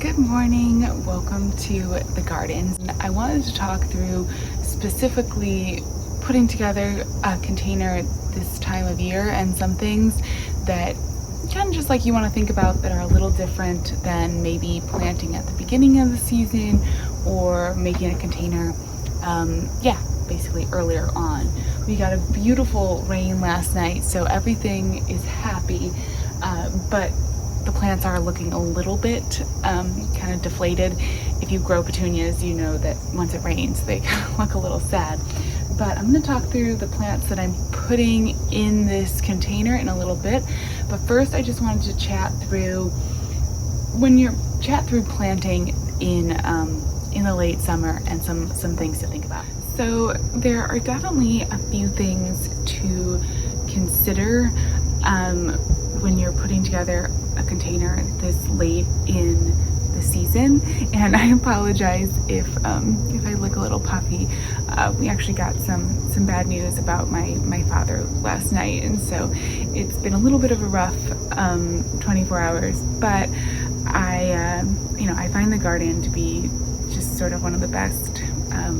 Good morning, welcome to the garden. I wanted to talk through specifically putting together a container this time of year and some things that kind of just like you want to think about that are a little different than maybe planting at the beginning of the season or making a container, basically earlier on. We got a beautiful rain last night, so everything is happy, but the plants are looking a little bit kind of deflated. If you grow petunias, you know that once it rains, they kind of look a little sad. But I'm going to talk through the plants that I'm putting in this container in a little bit. But first, I just wanted to chat through planting in the late summer and some things to think about. So there are definitely a few things to consider when you're putting together a container this late in the season. And I apologize if I look a little puffy. We actually got some bad news about my father last night, and so it's been a little bit of a rough 24 hours. But I find the garden to be just sort of one of the best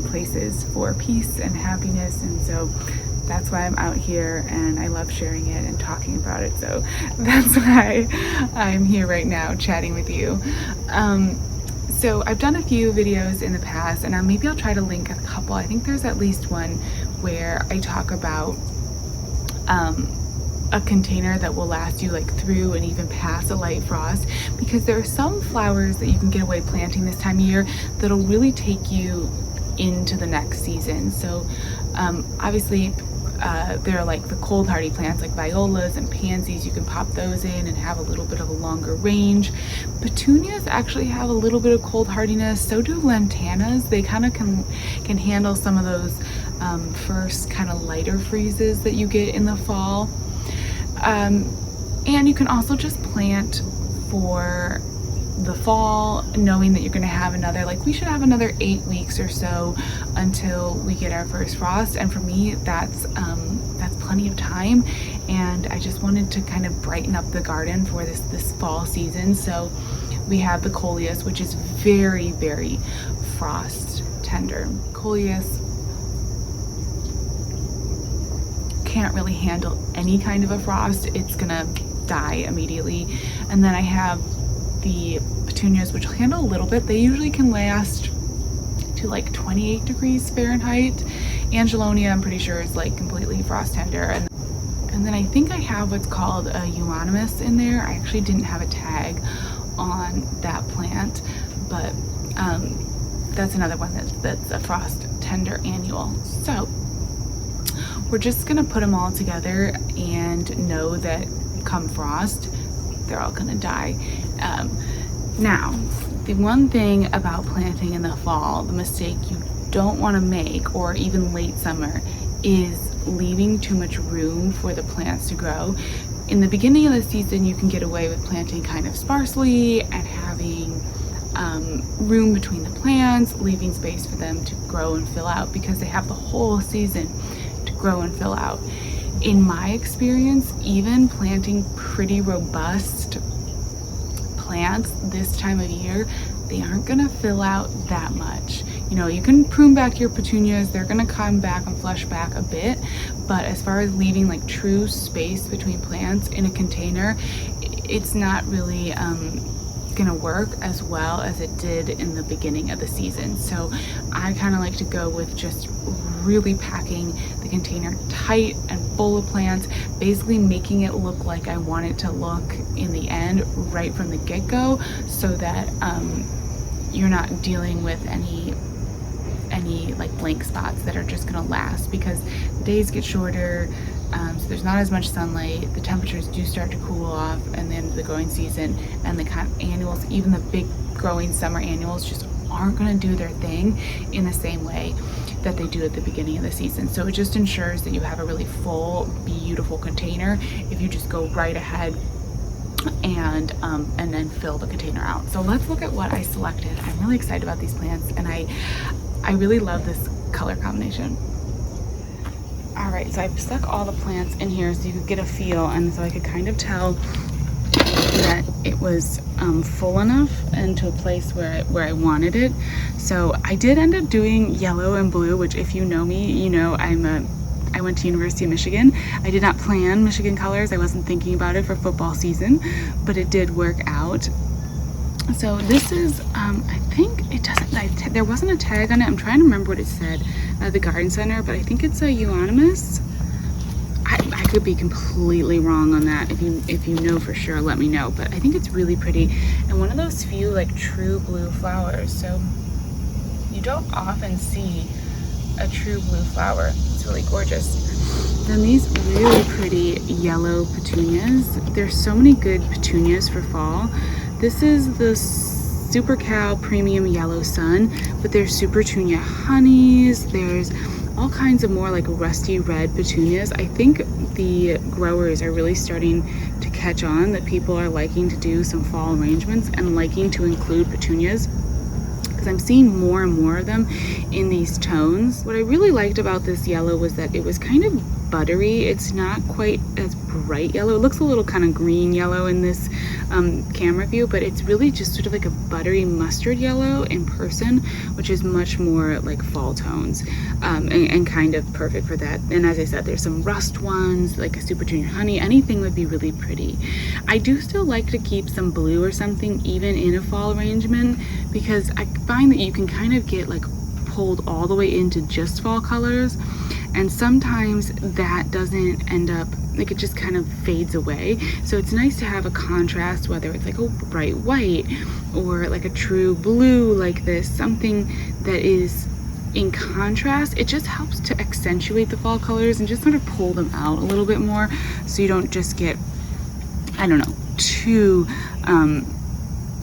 places for peace and happiness, and so that's why I'm out here, and I love sharing it and talking about it. So that's why I'm here right now chatting with you. So I've done a few videos in the past, and maybe I'll try to link a couple. I think there's at least one where I talk about a container that will last you like through and even past a light frost, because there are some flowers that you can get away planting this time of year that'll really take you into the next season. So obviously there are like the cold hardy plants like violas and pansies. You can pop those in and have a little bit of a longer range. Petunias actually have a little bit of cold hardiness. So do lantanas. They kind of can handle some of those first kind of lighter freezes that you get in the fall. And you can also just plant for the fall, knowing that you're going to have we should have another 8 weeks or so until we get our first frost. And for me, that's plenty of time, and I just wanted to kind of brighten up the garden for this fall season. So we have the coleus, which is very, very frost tender. Coleus can't really handle any kind of a frost. It's gonna die immediately. And then I have the petunias, which will handle a little bit. They usually can last to like 28 degrees Fahrenheit. Angelonia, I'm pretty sure, is like completely frost tender. And then I think I have what's called a euonymus in there. I actually didn't have a tag on that plant, but that's another one that's a frost tender annual. So we're just gonna put them all together and know that come frost, they're all gonna die. Now, the one thing about planting in the fall, the mistake you don't want to make, or even late summer, is leaving too much room for the plants to grow. In the beginning of the season, you can get away with planting kind of sparsely and having room between the plants, leaving space for them to grow and fill out, because they have the whole season to grow and fill out. In my experience, even planting pretty robust plants this time of year, they aren't gonna fill out that much. You can prune back your petunias, they're gonna come back and flush back a bit, but as far as leaving like true space between plants in a container, it's not really gonna work as well as it did in the beginning of the season. So I kind of like to go with just really packing the container tight and full of plants, basically making it look like I want it to look in the end right from the get-go, so that you're not dealing with any like blank spots that are just gonna last, because the days get shorter, so there's not as much sunlight, the temperatures do start to cool off, and then the growing season and the kind of annuals, even the big growing summer annuals, just aren't going to do their thing in the same way that they do at the beginning of the season. So it just ensures that you have a really full, beautiful container if you just go right ahead and then fill the container out. So let's look at what I selected. I'm really excited about these plants, and I really love this color combination. All right, so I've stuck all the plants in here so you could get a feel, and so I could kind of tell that it was full enough and to a place where I wanted it. So I did end up doing yellow and blue, which if you know me, you know I went to University of Michigan. I did not plan Michigan colors. I wasn't thinking about it for football season, but it did work out. So this is, I think it doesn't, there wasn't a tag on it. I'm trying to remember what it said at the garden center, but I think it's a euonymus. I could be completely wrong on that. If you know for sure, let me know. But I think it's really pretty and one of those few like true blue flowers. So you don't often see a true blue flower. It's really gorgeous. Then these really pretty yellow petunias. There's so many good petunias for fall. This is the Super Cow Premium Yellow Sun, but there's Super Petunia Honeys. There's all kinds of more like rusty red petunias. I think the growers are really starting to catch on that people are liking to do some fall arrangements and liking to include petunias, because I'm seeing more and more of them in these tones. What I really liked about this yellow was that it was kind of buttery. It's not quite as bright yellow. It looks a little kind of green yellow in this camera view, but it's really just sort of like a buttery mustard yellow in person, which is much more like fall tones, and kind of perfect for that. And as I said, there's some rust ones, like a Super Junior Honey. Anything would be really pretty. I do still like to keep some blue or something even in a fall arrangement, because I find that you can kind of get like pulled all the way into just fall colors, and sometimes that doesn't end up, like it just kind of fades away. So it's nice to have a contrast, whether it's like a bright white or like a true blue like this, something that is in contrast. It just helps to accentuate the fall colors and just sort of pull them out a little bit more, so you don't just get, I don't know, too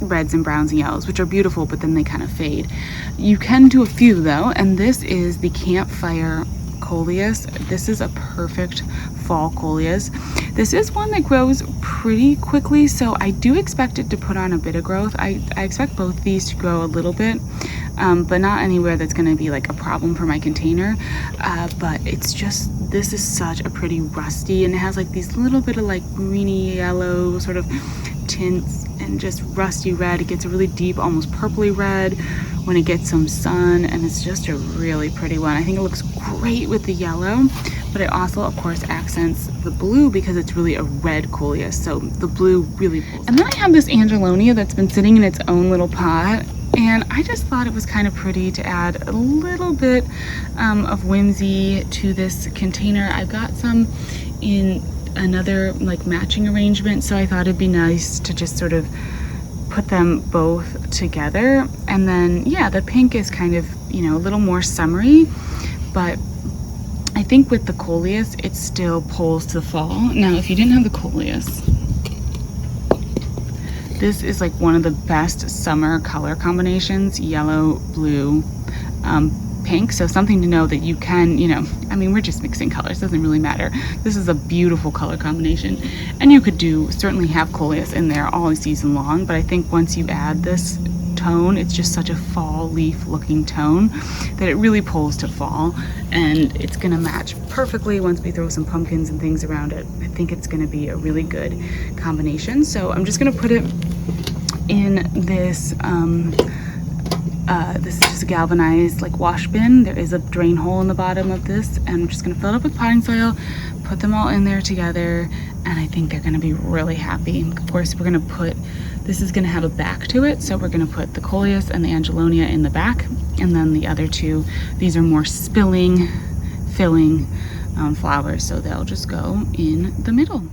reds and browns and yellows, which are beautiful, but then they kind of fade. You can do a few though, and this is the Campfire Coleus. This is a perfect fall coleus. This is one that grows pretty quickly, so I do expect it to put on a bit of growth. I expect both these to grow a little bit, but not anywhere that's going to be like a problem for my container. But it's just, this is such a pretty rusty, and it has like these little bit of like greeny yellow sort of tints and just rusty red. It gets a really deep, almost purpley red when it gets some sun, and it's just a really pretty one. I think it looks great with the yellow, but it also of course accents the blue because it's really a red coleus, so the blue really pulls. And then I have this Angelonia that's been sitting in its own little pot, and I just thought it was kind of pretty to add a little bit of whimsy to this container. I've got some in another like matching arrangement, so I thought it'd be nice to just sort of put them both together. And then yeah, the pink is kind of, you know, a little more summery, but I think with the coleus it still pulls to the fall. Now if you didn't have the coleus, this is like one of the best summer color combinations: yellow, blue, pink. So something to know that you can, you know, I mean, we're just mixing colors, doesn't really matter. This is a beautiful color combination, and you could certainly have coleus in there all season long, but I think once you add this tone, it's just such a fall leaf looking tone that it really pulls to fall, and it's gonna match perfectly once we throw some pumpkins and things around it. I think it's gonna be a really good combination. So I'm just gonna put it in this this is just a galvanized like wash bin. There is a drain hole in the bottom of this, and I'm just gonna fill it up with potting soil, put them all in there together, and I think they're gonna be really happy. Of course, we're gonna put, this is gonna have a back to it, so we're gonna put the coleus and the Angelonia in the back, and then the other two, these are more filling flowers, so they'll just go in the middle.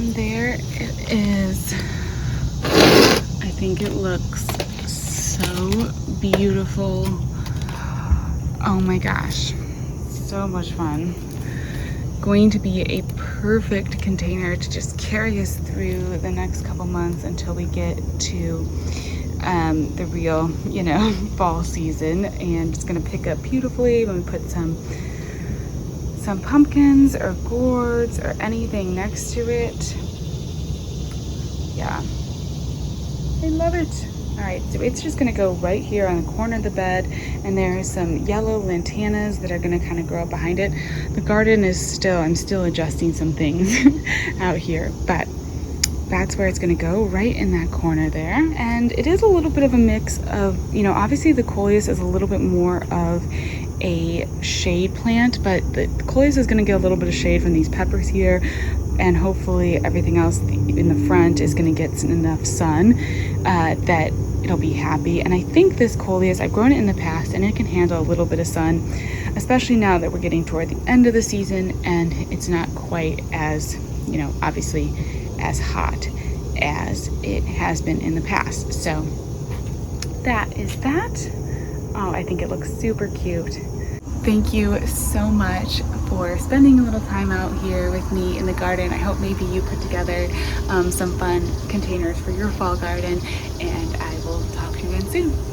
And there it is. I think it looks so beautiful. Oh my gosh, so much fun. Going to be a perfect container to just carry us through the next couple months until we get to the real, you know, fall season. And it's gonna pick up beautifully when we put some pumpkins or gourds or anything next to it. Yeah, I love it. All right, so it's just gonna go right here on the corner of the bed, and there's some yellow lantanas that are gonna kind of grow up behind it. The garden is I'm still adjusting some things out here, but that's where it's gonna go, right in that corner there. And it is a little bit of a mix of, you know, obviously the coleus is a little bit more of a shade plant, but the coleus is gonna get a little bit of shade from these peppers here, and hopefully everything else in the front is gonna get enough sun that it'll be happy. And I think this coleus, I've grown it in the past and it can handle a little bit of sun, especially now that we're getting toward the end of the season and it's not quite as, you know, obviously as hot as it has been in the past. So that is that. Oh, I think it looks super cute. Thank you so much for spending a little time out here with me in the garden. I hope maybe you put together some fun containers for your fall garden, and I will talk to you again soon.